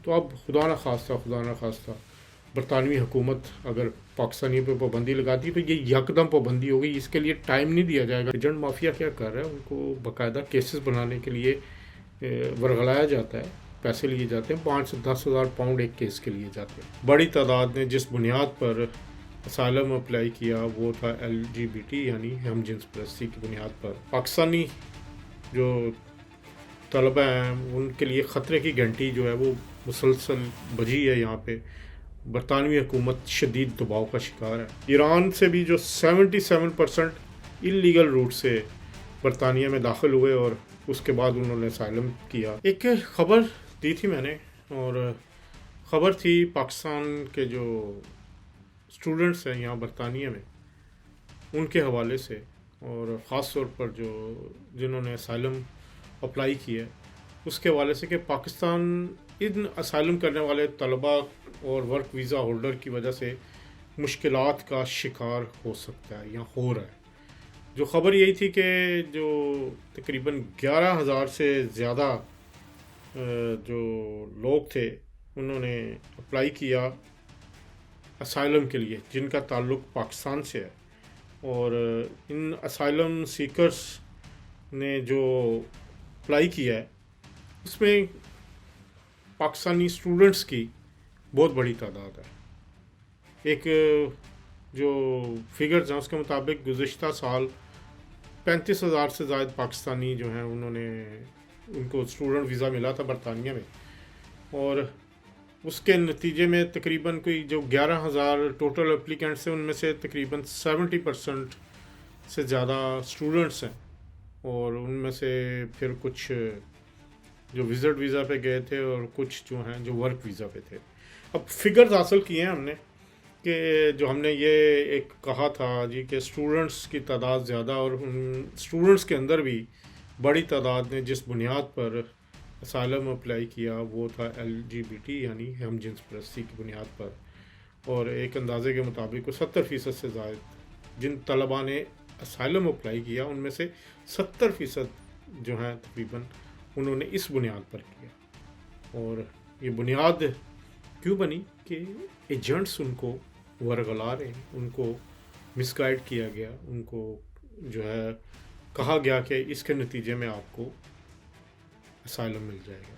تو اب خدا نہ خواستہ برطانوی حکومت اگر پاکستانی پہ پابندی لگاتی ہے تو یہ یکدم پابندی ہوگی. اس کے لیے ٹائم نہیں دیا جائے گا. ایجنٹ مافیا کیا کر رہا ہے، ان کو باقاعدہ کیسز بنانے کے لیے ورگلایا جاتا ہے، پیسے لیے جاتے ہیں. 5 سے 10 ہزار پاؤنڈ ایک کیس کے لیے جاتے ہیں. بڑی تعداد نے جس بنیاد پر اسائلم اپلائی کیا وہ تھا LGBT یعنی ہم جنس پرستی کی بنیاد پر. پاکستانی جو طلبہ ہیں ان کے لیے خطرے کی گھنٹی جو ہے وہ مسلسل بجی ہے. یہاں پہ برطانوی حکومت شدید دباؤ کا شکار ہے. ایران سے بھی جو 77% انلیگل روٹ سے برطانیہ میں داخل ہوئے اور اس کے بعد انہوں نے اسائلم کیا. ایک خبر دی تھی میں نے، اور خبر تھی پاکستان کے جو اسٹوڈنٹس ہیں یہاں برطانیہ میں ان کے حوالے سے، اور خاص طور پر جو جنہوں نے اسائلم اپلائی کیا ہے اس کے حوالے سے، کہ پاکستان ان اسائلم کرنے والے طلباء اور ورک ویزا ہولڈر کی وجہ سے مشکلات کا شکار ہو سکتا ہے یا ہو رہا ہے. جو خبر یہی تھی کہ جو تقریباً 11,000 سے زیادہ جو لوگ تھے انہوں نے اپلائی کیا اسائلم کے لیے جن کا تعلق پاکستان سے ہے. اور ان اسائلم سیکرز نے جو اپلائی کیا ہے اس میں پاکستانی اسٹوڈنٹس کی بہت بڑی تعداد ہے. ایک جو فگرز ہیں اس کے مطابق گزشتہ سال 35,000 سے زائد پاکستانی جو ہیں ان کو اسٹوڈنٹ ویزا ملا تھا برطانیہ میں، اور اس کے نتیجے میں تقریباً کوئی جو 11,000 ٹوٹل اپلیکینٹس ہیں ان میں سے تقریباً 70% سے زیادہ اسٹوڈنٹس ہیں، اور ان میں سے پھر کچھ جو وزٹ ویزا پہ گئے تھے اور کچھ جو ہیں جو ورک ویزا پہ تھے. اب فگرز حاصل کیے ہیں ہم نے کہ جو ہم نے یہ ایک کہا تھا جی کہ اسٹوڈنٹس کی تعداد زیادہ، اور ان اسٹوڈنٹس کے اندر بھی بڑی تعداد نے جس بنیاد پر اسائلم اپلائی کیا وہ تھا LGBT یعنی ہم جنس پرستی کی بنیاد پر. اور ایک اندازے کے مطابق 70% سے زائد جن طلباء نے اسائلم اپلائی کیا ان میں سے 70% جو ہیں تقریباً انہوں نے اس بنیاد پر کیا. اور یہ بنیاد کیوں بنی کہ ایجنٹس ان کو ورگلا رہے ہیں، ان کو مس گائیڈ کیا گیا، ان کو جو ہے کہا گیا کہ اس کے نتیجے میں آپ کو اسائلم مل جائے گا.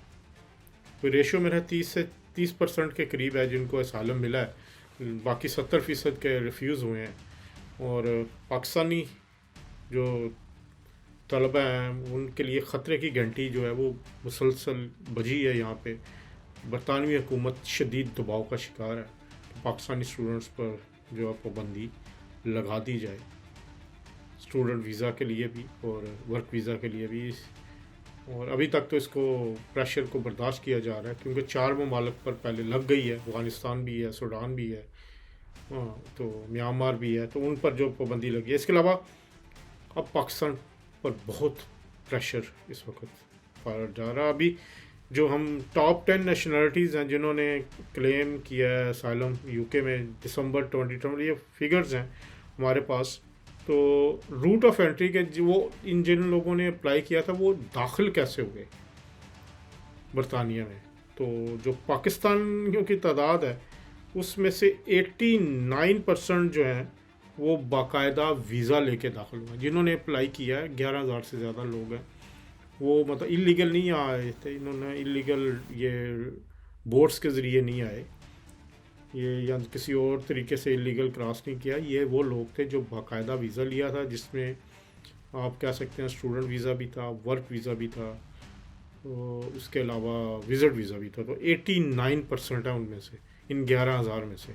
کوئی ریشو میرا 30% کے قریب ہے جن کو اسائلم ملا ہے، باقی 70% کے ریفیوز ہوئے ہیں. اور پاکستانی جو طلبہ ہیں ان کے لیے خطرے کی گھنٹی جو ہے وہ مسلسل بجی ہے. یہاں پہ برطانوی حکومت شدید دباؤ کا شکار ہے. پاکستانی اسٹوڈنٹس پر جو ہے پابندی لگا دی جائے، اسٹوڈنٹ ویزا کے لیے بھی اور ورک ویزا کے لیے بھی. اور ابھی تک تو اس کو پریشر کو برداشت کیا جا رہا ہے کیونکہ 4 ممالک پر پہلے لگ گئی ہے، افغانستان بھی ہے، سوڈان بھی ہے، تو میانمار بھی ہے، تو ان پر جو پابندی لگی ہے. اس کے علاوہ اب پاکستان پر بہت پریشر اس وقت پایا جا رہا ہے. ابھی جو ہم ٹاپ 10 نیشنلٹیز ہیں جنہوں نے کلیم کیا ہے اسائلم UK میں دسمبر 2020، یہ فگرز ہیں ہمارے پاس. تو روٹ آف انٹری کے وہ جن لوگوں نے اپلائی کیا تھا وہ داخل کیسے ہوئے برطانیہ میں، تو جو پاکستانیوں کی تعداد ہے اس میں سے 89% جو ہیں وہ باقاعدہ ویزا لے کے داخل ہوئے. جنہوں نے اپلائی کیا ہے 11,000 سے زیادہ لوگ ہیں، وہ مطلب انلیگل نہیں آئے تھے، انہوں نے انلیگل یہ بورڈز کے ذریعے نہیں آئے، یہ یا کسی اور طریقے سے انلیگل کراس نہیں کیا. یہ وہ لوگ تھے جو باقاعدہ ویزا لیا تھا جس میں آپ کہہ سکتے ہیں اسٹوڈنٹ ویزا بھی تھا، ورک ویزا بھی تھا، اس کے علاوہ وزٹ ویزا بھی تھا. تو 89% ہے ان میں سے، ان 11,000 میں سے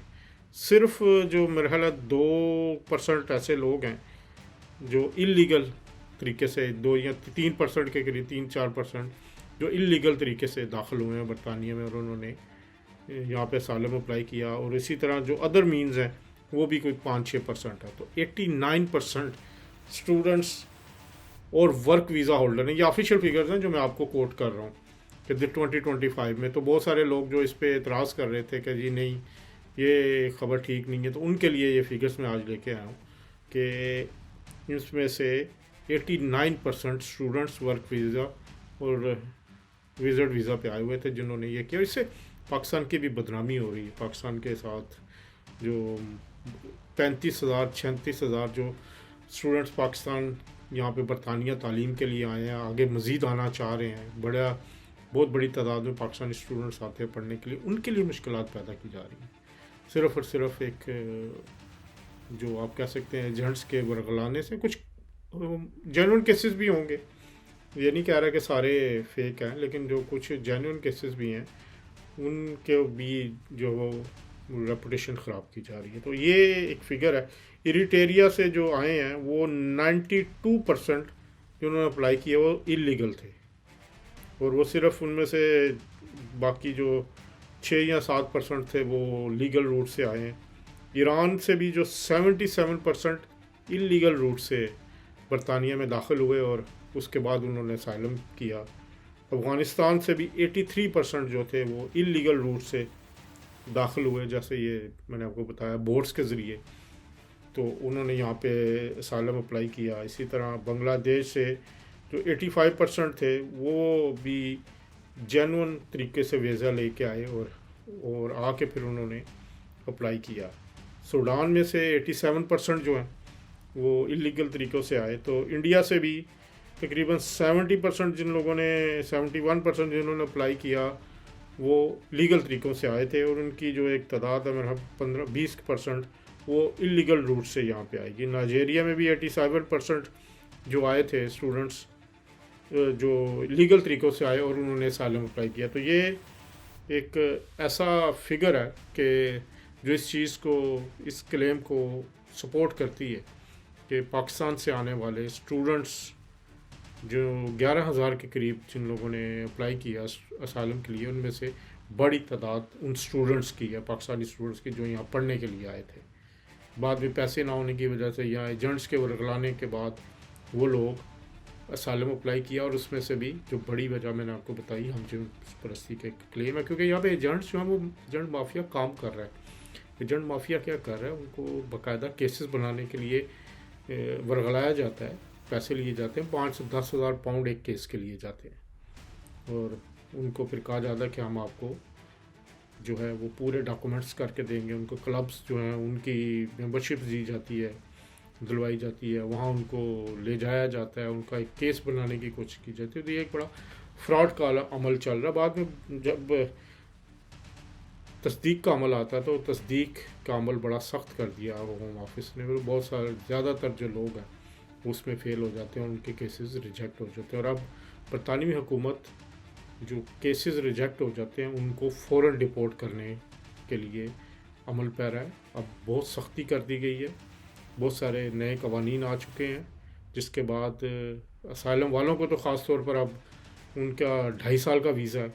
صرف جو میرے خیال ہے 2% ایسے لوگ ہیں جو انلیگل طریقے سے، 2 یا 3% کے قریب، 3-4% جو انلیگل طریقے سے داخل ہوئے ہیں برطانیہ میں اور انہوں نے یہاں پہ اسائلم اپلائی کیا. اور اسی طرح جو ادر مینز ہیں وہ بھی کوئی 5-6% ہے. تو 89% اسٹوڈنٹس اور ورک ویزا ہولڈر ہیں. یہ آفیشیل فگرز ہیں جو میں آپ کو کوٹ کر رہا ہوں کہ 2025 میں. تو بہت سارے لوگ جو اس پہ اعتراض کر رہے تھے کہ جی نہیں یہ خبر ٹھیک نہیں ہے، تو ان کے لیے یہ فگرز میں آج لے کے آیا ہوں کہ اس میں سے 89% اسٹوڈنٹس ورک ویزا اور وزٹ ویزا پہ آئے ہوئے تھے جنہوں نے یہ کیا. اس سے پاکستان کی بھی بدنامی ہو رہی ہے. پاکستان کے ساتھ جو 35,000 36,000 جو اسٹوڈنٹس پاکستان یہاں پہ برطانیہ تعلیم کے لیے آئے ہیں, آگے مزید آنا چاہ رہے ہیں, بہت بڑی تعداد میں پاکستانی اسٹوڈنٹس آتے ہیں پڑھنے کے لیے, ان کے لیے مشکلات پیدا کی جا رہی ہیں. صرف اور صرف ایک جو آپ کہہ سکتے ہیں ایجنٹس کے ورغلانے سے. کچھ جینوئن کیسز بھی ہوں گے, یہ نہیں کہہ رہا کہ سارے فیک ہیں, لیکن جو کچھ جینوئن کیسز بھی ہیں ان کے بھی جو ریپوٹیشن خراب کی جا رہی ہے. تو یہ ایک فگر ہے. ایریٹیریا سے جو آئے ہیں وہ 92% جنہوں نے اپلائی کیا وہ اللیگل تھے, اور وہ صرف ان میں سے باقی جو 6 یا 7% تھے وہ لیگل روٹ سے آئے ہیں. ایران سے بھی جو 77% اللیگل روٹ سے برطانیہ میں داخل ہوئے اور اس کے بعد انہوں نے اسائلم کیا. افغانستان سے بھی 83% جو تھے وہ اللیگل روٹ سے داخل ہوئے, جیسے یہ میں نے آپ کو بتایا بورڈز کے ذریعے, تو انہوں نے یہاں پہ اسائلم اپلائی کیا. اسی طرح بنگلہ دیش سے جو 85% تھے وہ بھی جینوئن طریقے سے ویزا لے کے آئے اور آ کے پھر انہوں نے اپلائی کیا. سوڈان میں سے 87% جو ہیں وہ اللیگل طریقوں سے آئے. تو انڈیا سے بھی تقریباً 70% جن لوگوں نے 71% جنہوں نے اپلائی کیا وہ لیگل طریقوں سے آئے تھے, اور ان کی جو ایک تعداد ہے میرا 15-20% وہ اللیگل روٹ سے یہاں پہ آئے گی. نائجیریا میں بھی 87% جو آئے تھے اسٹوڈنٹس جو لیگل طریقوں سے آئے اور انہوں نے اسائلم اپلائی کیا. تو یہ ایک ایسا فگر ہے کہ جو اس چیز کو, اس کلیم کو سپورٹ کرتی ہے کہ پاکستان سے آنے والے اسٹوڈنٹس جو 11,000 کے قریب جن لوگوں نے اپلائی کیا اسائلم کے لیے, ان میں سے بڑی تعداد ان اسٹوڈنٹس کی ہے, پاکستانی اسٹوڈنٹس کی, جو یہاں پڑھنے کے لیے آئے تھے. بعد میں پیسے نہ ہونے کی وجہ سے یا ایجنٹس کے ورغلانے کے بعد وہ لوگ اسائلم اپلائی کیا, اور اس میں سے بھی جو بڑی وجہ میں نے آپ کو بتائی ہم جن پرستی کے کلیم ہے, کیونکہ یہاں پہ ایجنٹس جو ہیں وہ ایجنٹ مافیا کام کر رہا ہے. ایجنٹ مافیا کیا کر رہا ہے, ان کو باقاعدہ کیسز بنانے کے لیے ورغلایا جاتا ہے, پیسے لیے جاتے ہیں, 5 سے 10 ہزار پاؤنڈ ایک کیس کے لیے جاتے ہیں, اور ان کو پھر کہا جاتا ہے کہ ہم آپ کو جو ہے وہ پورے ڈاکومنٹس کر کے دیں گے. ان کو کلبس جو ہیں ان کی ممبرشپ دی جاتی ہے, دلوائی جاتی ہے, وہاں ان کو لے جایا جاتا ہے, ان کا ایک کیس بنانے کی کوشش کی جاتی ہے. تو یہ ایک بڑا فراڈ کا عمل چل رہا ہے. بعد میں جب تصدیق کا عمل آتا ہے تو تصدیق کا عمل بڑا سخت کر دیا ہوم آفس نے. بہت سارے زیادہ تر جو لوگ ہیں اس میں فیل ہو جاتے ہیں, ان کے کیسز ریجیکٹ ہو جاتے ہیں. اور اب برطانوی حکومت جو کیسز ریجیکٹ ہو جاتے ہیں ان کو فوراً ڈپورٹ کرنے کے لیے عمل پیرا ہے. اب بہت سختی کر دی گئی ہے, بہت سارے نئے قوانین آ چکے ہیں, جس کے بعد اسائلم والوں کو تو خاص طور پر اب ان کا 2.5 سال کا ویزا ہے,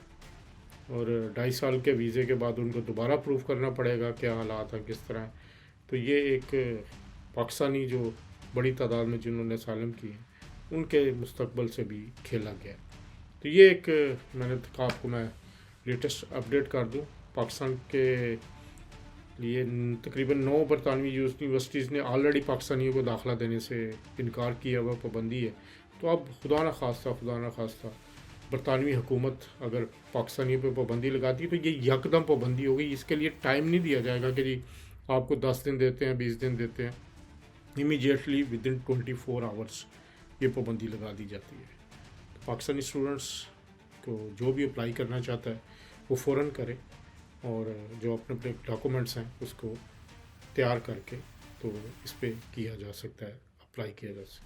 اور 2.5 سال کے ویزے کے بعد ان کو دوبارہ پروف کرنا پڑے گا کیا حالات ہیں, کس طرح ہیں. تو یہ ایک پاکستانی جو بڑی تعداد میں جنہوں نے اسائلم کی ہے ان کے مستقبل سے بھی کھیلا گیا. تو یہ ایک میں نے کہا آپ کو میں لیٹسٹ اپڈیٹ کر دوں. پاکستان کے لیے تقریباً 9 برطانوی یونیورسٹیز نے آلریڈی پاکستانیوں کو داخلہ دینے سے انکار کیا ہوا, پابندی ہے. تو اب خدا نہ خواستہ برطانوی حکومت اگر پاکستانیوں پہ پابندی لگاتی ہے تو یہ یکدم پابندی ہوگی. اس کے لیے ٹائم نہیں دیا جائے گا کہ جی آپ کو 10 دن دیتے ہیں, 20 دن دیتے ہیں. امیجیٹلی ودن 24 آورس یہ پابندی لگا دی جاتی ہے. پاکستانی اسٹوڈنٹس کو جو بھی اپلائی کرنا چاہتا ہے وہ فوراً کرے, اور جو اپنے ڈاکومنٹس ہیں اس کو تیار کر کے تو اس پہ کیا جا سکتا ہے, اپلائی کیا جا سکتا ہے.